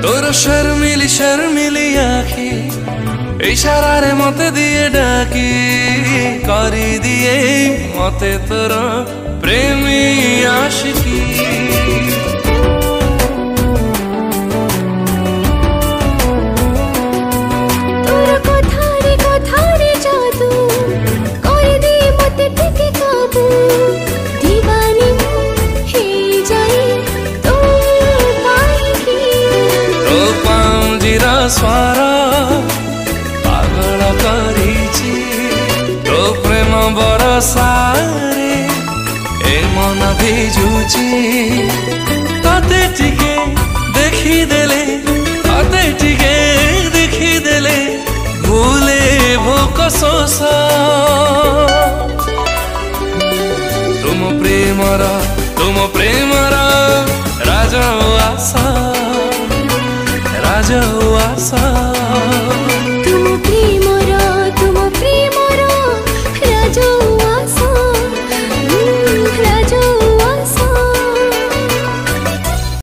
तोर शर्मिली शर्मिली आखि इशारा रे मते दिए डाकी करी दिए मते तोर प्रेमी आशिकी। तोर कथारे जादू करी दिए मते टिके काबू दीवानी हे जाए तो पाएगी। तो पांजिरा स्वारा पागल करिछि तो प्रेम बरसारे ए मन भिजुछि। तते टिके देखिदेले तते टिके देखिदेले भूले भोक शोष। तुम प्रेमर राजा आशा राजा आशा।